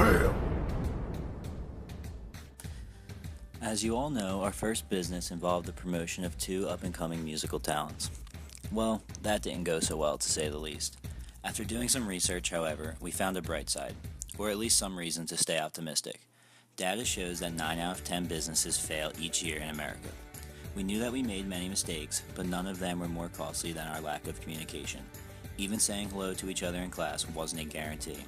Bam! As you all know, our first business involved the promotion of two up-and-coming musical talents. Well, that didn't go so well, to say the least. After doing some research, however, we found a bright side, or at least some reason to stay optimistic. Data shows that 9 out of 10 businesses fail each year in America. We knew that we made many mistakes, but none of them were more costly than our lack of communication. Even saying hello to each other in class wasn't a guarantee.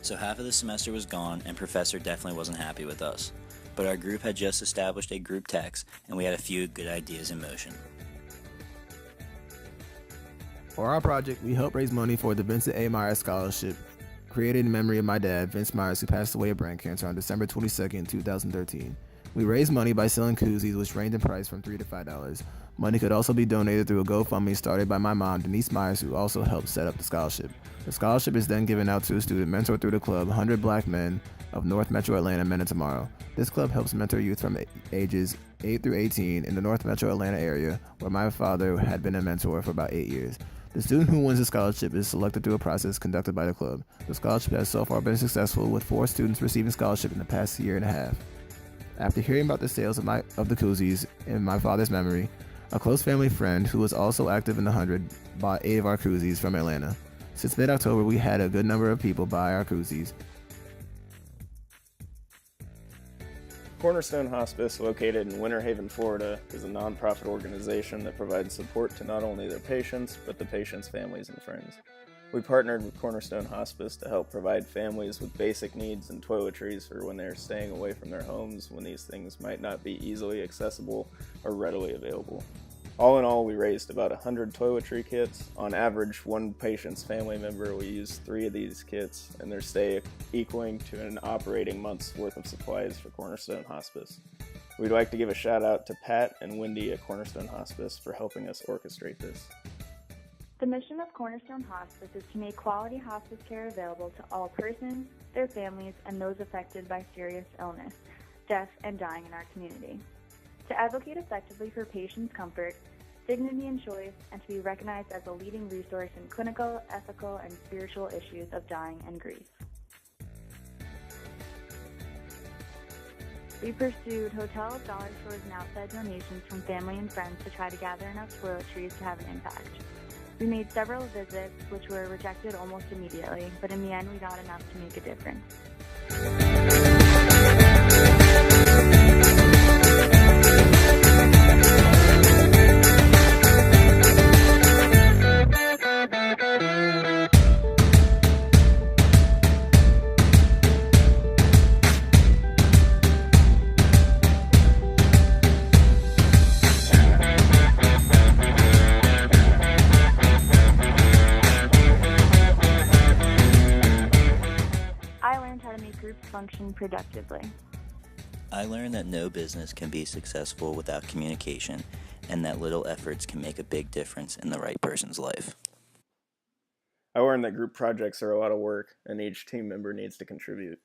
So half of the semester was gone, and Professor definitely wasn't happy with us. But our group had just established a group text, and we had a few good ideas in motion. For our project, we helped raise money for the Vincent A. Myers Scholarship, created in memory of my dad, Vince Myers, who passed away of brain cancer on December 22nd, 2013. We raised money by selling koozies, which ranged in price from $3 to $5. Money could also be donated through a GoFundMe started by my mom, Denise Myers, who also helped set up the scholarship. The scholarship is then given out to a student mentored through the club, 100 Black Men of North Metro Atlanta Men of Tomorrow. This club helps mentor youth from ages 8 through 18 in the North Metro Atlanta area, where my father had been a mentor for about 8 years. The student who wins the scholarship is selected through a process conducted by the club. The scholarship has so far been successful, with 4 students receiving scholarship in the past year and a half. After hearing about the sales of the koozies in my father's memory, a close family friend who was also active in the 100 bought 8 of our koozies from Atlanta. Since mid-October, we had a good number of people buy our koozies. Cornerstone Hospice, located in Winter Haven, Florida, is a nonprofit organization that provides support to not only their patients, but the patients' families and friends. We partnered with Cornerstone Hospice to help provide families with basic needs and toiletries for when they're staying away from their homes when these things might not be easily accessible or readily available. All in all, we raised about 100 toiletry kits. On average, one patient's family member will use 3 of these kits, and their stay equaling to an operating month's worth of supplies for Cornerstone Hospice. We'd like to give a shout out to Pat and Wendy at Cornerstone Hospice for helping us orchestrate this. The mission of Cornerstone Hospice is to make quality hospice care available to all persons, their families, and those affected by serious illness, death, and dying in our community. To advocate effectively for patients' comfort, dignity and choice, and to be recognized as a leading resource in clinical, ethical, and spiritual issues of dying and grief. We pursued hotels, dollar stores, and outside donations from family and friends to try to gather enough toiletries to have an impact. We made several visits, which were rejected almost immediately, but in the end we got enough to make a difference. Groups function productively. I learned that no business can be successful without communication, and that little efforts can make a big difference in the right person's life. I learned that group projects are a lot of work, and each team member needs to contribute.